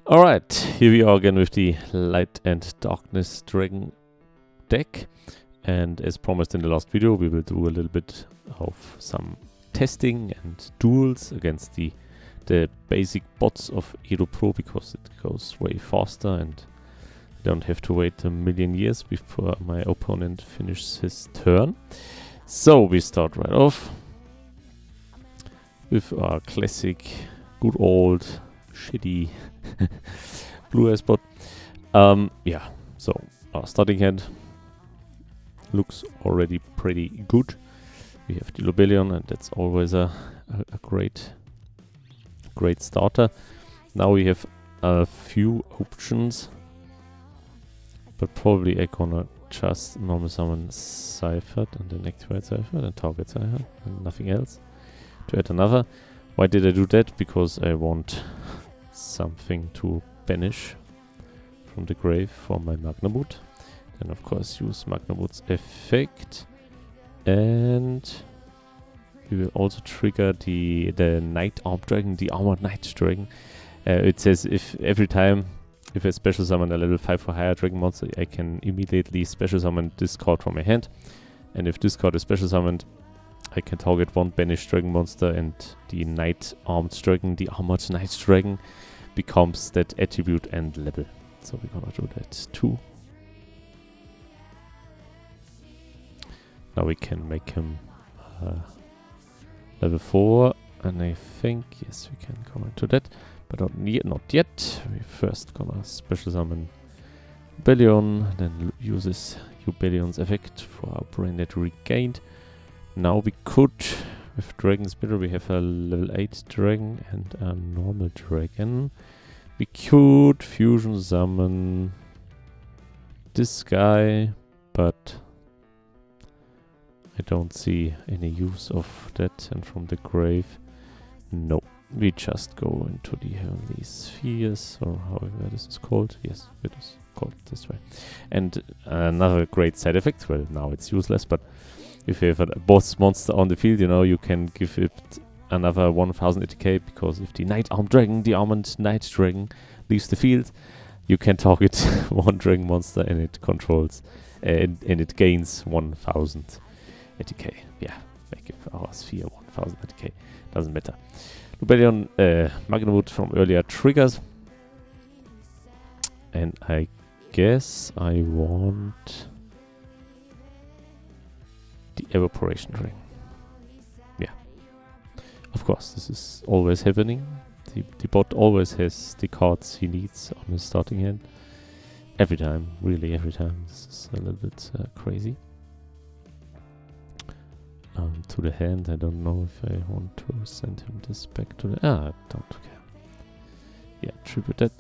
Alright, here we are again with the Light and Darkness Dragon deck. And as promised in the last video, we will do a little bit of some testing and duels against the basic bots of Edo Pro, because it goes way faster and I don't have to wait a million years before my opponent finishes his turn. So we start right off with our classic, good old, shitty blue spot. Yeah, so our starting hand looks already pretty good. We have the Lobelion, and that's always a great starter. Now we have a few options, but probably I'm gonna just normal summon Seifert and then activate Seifert and target Seifert and nothing else to add another. Why did I do that? Because I want something to banish from the grave for my Magnamut. Then of course use Magnamut's effect, and we will also trigger the Night Armed Dragon, the Armored Night Dragon. It says if every time if I special summon a level 5 or higher dragon monster, I can immediately special summon this card from my hand, and if this card is special summoned, I can target one banished dragon monster, and the Night Armed Dragon, the Armored Night Dragon, becomes that attribute and level. So we're gonna do that too. Now we can make him level 4, and I think, yes, we can come into that, but not yet. We first gonna special summon Lobelion, then uses Lobelion's effect for our brain that regained. Now we could, with Dragon's Mirror, we have a level 8 dragon and a normal dragon. We could fusion summon this guy, but I don't see any use of that. And from the grave, no. We just go into the Heavenly Spheres, or however this is called. Yes, it is called this way. And another great side effect, well, now it's useless, but if you have a boss monster on the field, you know, you can give it another 1000 ATK, because if the Night Armed Dragon, the Armored Night Dragon, leaves the field, you can target one dragon monster and it controls, and it gains 1000 ATK. Yeah, make it for our sphere 1000 ATK. Doesn't matter. Lobelion, Magnamut from earlier triggers. And I guess I want the Evaporation Ring. Yeah. Of course, this is always happening. The bot always has the cards he needs on his starting hand. Every time, really every time. This is a little bit crazy. To the hand, I don't know if I want to send him this back to the... I don't care. Yeah, tribute that.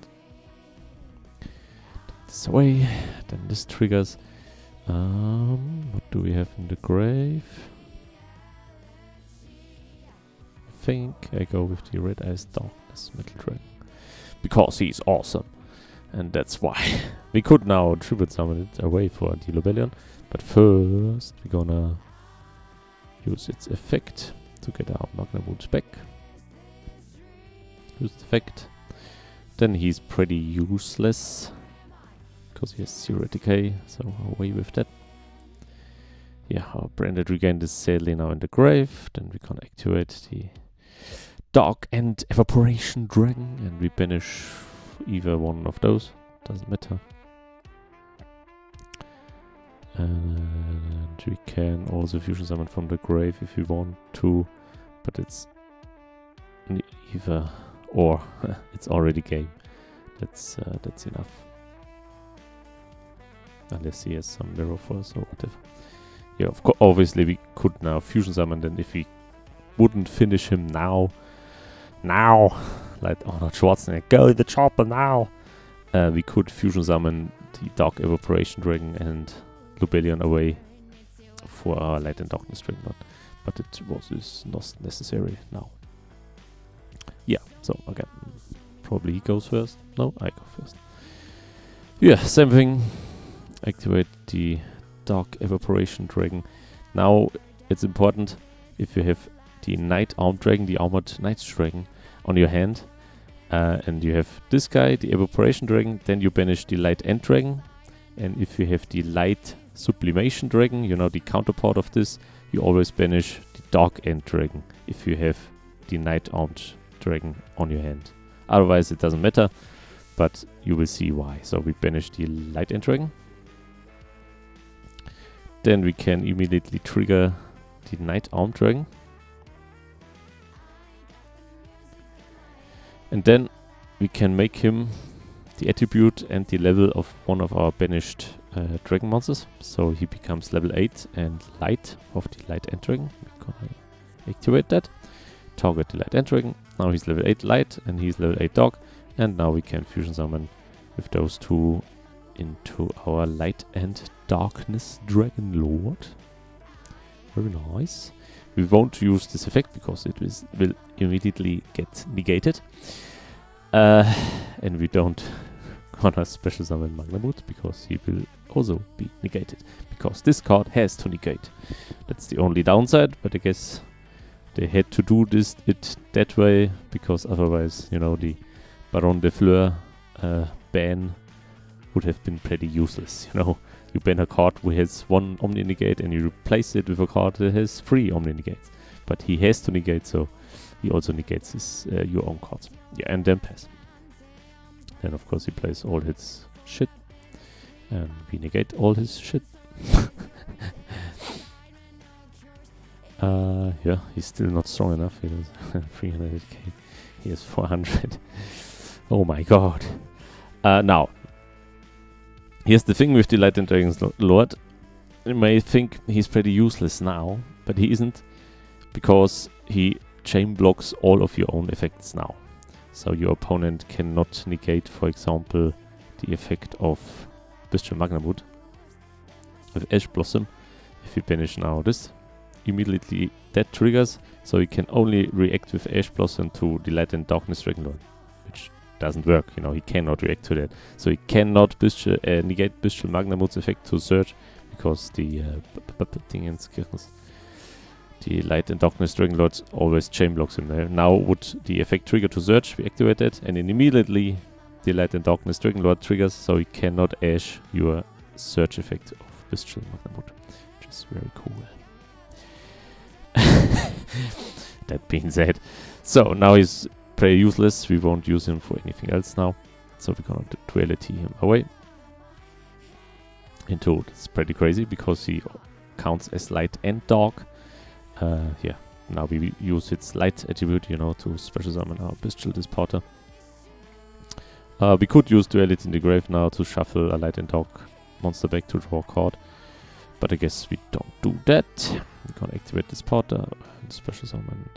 This away. Then this triggers. What do we have in the grave? I think I go with the Red Eyes Darkness Metal Dragon, because he's awesome, and that's why. We could now tribute summon it away for the Lobelion, but first we're gonna use its effect to get our Magnamut back. Use the effect. Then he's pretty useless, because he has 0 ATK, so away with that. Yeah, our Branded Regained is sadly now in the grave. Then we can activate the Dark and Evaporation Dragon, and we banish either one of those. Doesn't matter. And we can also fusion summon from the grave if we want to, but it's either or. It's already game. That's enough. Unless he has some Mirror Force or whatever. Yeah, of course, obviously we could now fusion summon, and if we wouldn't finish him now, like Arnold Schwarzenegger, go the chopper now, we could fusion summon the Dark Evaporation Dragon and Lobelion away for our Light and Darkness Dragon, but it is not necessary now. Yeah, so again, probably he goes first. No, I go first. Yeah, same thing. Activate the Dark Evaporation Dragon. Now it's important, if you have the Night Armed Dragon, the Armored Night Dragon on your hand, And you have this guy, the Evaporation Dragon, then you banish the Light End Dragon. And if you have the Light Sublimation Dragon, you know, the counterpart of this, you always banish the Dark End Dragon if you have the Night Armed Dragon on your hand. Otherwise it doesn't matter, but you will see why. So we banish the Light End Dragon. Then we can immediately trigger the Night Armed Dragon. And then we can make him the attribute and the level of one of our banished dragon monsters. So he becomes level 8 and light of the Light End Dragon. We're gonna activate that. Target the Light End Dragon. Now he's level 8 light and he's level 8 dark. And now we can fusion summon with those two into our Light and Darkness Dragon Lord. Very nice. We won't use this effect because it will immediately get negated. And we don't gonna special summon Magnamut because he will also be negated. Because this card has to negate. That's the only downside, but I guess they had to do it that way because otherwise, you know, the Baron de Fleur ban would have been pretty useless. You know, you ban a card who has 1 Omni Negate and you replace it with a card that has 3 Omni Negates. But he has to negate, so he also negates his your own cards. Yeah, and then pass. Then of course he plays all his shit. And we negate all his shit. Yeah, he's still not strong enough. He has 300k. He has 400. Oh my god. Now, here's the thing with the Light and Dragon's Lord. You may think he's pretty useless now, but he isn't, because he chain blocks all of your own effects now. So your opponent cannot negate, for example, the effect of Bestial Magnamut with Ash Blossom. If you banish now this, immediately that triggers, so you can only react with Ash Blossom to the Light and Darkness Dragon Lord, which doesn't work. You know, he cannot react to that. So he cannot negate Bestial Magnamut's effect to Surge, because the the Light and Darkness Dragon Lord always chain blocks him there. Now would the effect trigger to Surge, we activate it, and then immediately the Light and Darkness Dragon Lord triggers, so you cannot Ash your Surge effect of Bestial Magnamut, which is very cool. That being said, so now he's pretty useless. We won't use him for anything else now, so we're gonna duality him away. Into it's pretty crazy because he counts as light and dark. Yeah, now we use its light attribute, you know, to special summon our Bestial Disporter. We could use duality in the grave now to shuffle a light and dark monster back to draw a card, but I guess we don't do that. We're gonna activate this Disporter and special summon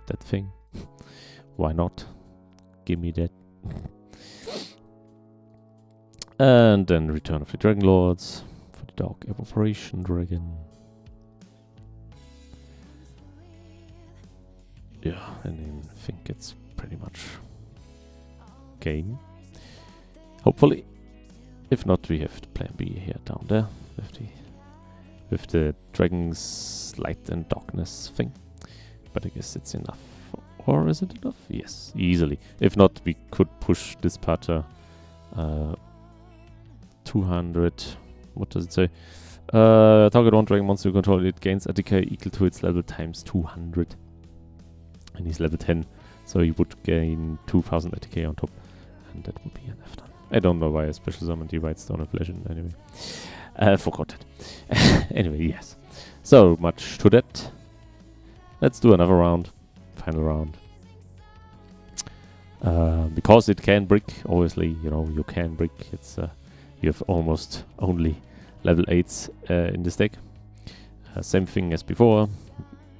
that thing. Why not? Give me that. And then Return of the Dragon Lords for the Dark Evaporation Dragon. Yeah, and then I think it's pretty much game. Hopefully. If not, we have the plan B here down there with the Dragon's Light and Darkness thing. But I guess it's enough. Or is it enough? Yes, easily. If not, we could push this Disporter 200. What does it say? Target one dragon monster you control, it gains a decay equal to its level times 200. And he's level 10, so he would gain 2000 ATK on top. And that would be enough done. I don't know why I special summoned the White Stone of Legend anyway. Forgot it. Anyway, yes. So much to that. Let's do another round. Final round. Because it can brick, obviously, you know, you can brick. It's you have almost only level 8s in this deck. Same thing as before.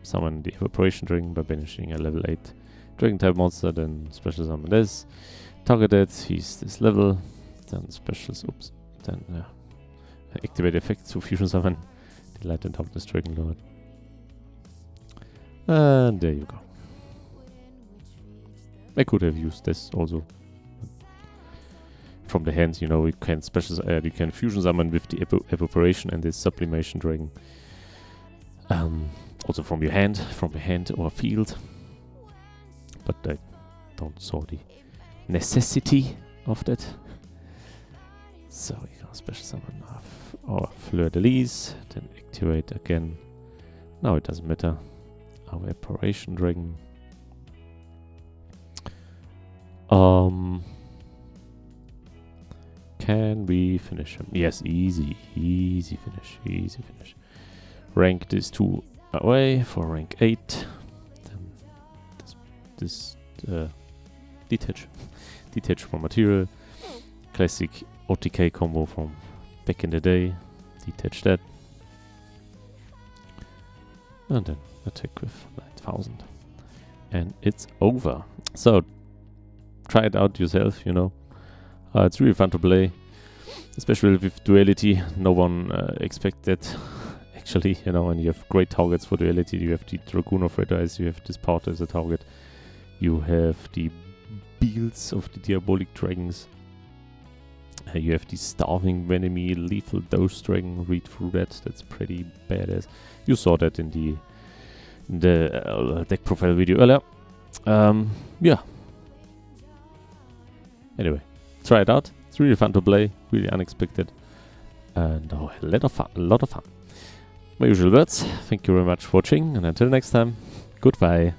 Summon the Evaporation Dragon by banishing a level 8 Dragon type monster, then special summon this. Target it, he's this level. Then specials, oops. Then activate effect to fusion summon the Light and Darkness Dragon Lord. And there you go. I could have used this also. From the hand, you know, you can you can fusion summon with the Evaporation and the Sublimation Dragon. Also from your hand or field. But I don't saw the necessity of that. So we can special summon our Fleur de Lis, then activate again. Now it doesn't matter. Our Apparition Dragon. Can we finish him? Yes, easy finish. Rank this 2 away for rank 8. Then this detach from material. Classic OTK combo from back in the day. Detach that. And then attack with 9000. And it's over. So try it out yourself, you know. It's really fun to play, especially with duality. No one expected, actually, you know, and you have great targets for duality. You have the Dragoon of Red Eyes, you have this Porter as a target, you have the Beals of the Diabolic Dragons, you have the Starving Venemy Lethal Dose Dragon. Read through that, that's pretty badass. You saw that in the deck profile video earlier. Yeah. Anyway. Try it out. It's really fun to play, really unexpected, and a lot of fun. My usual words. Thank you very much for watching, and until next time, goodbye.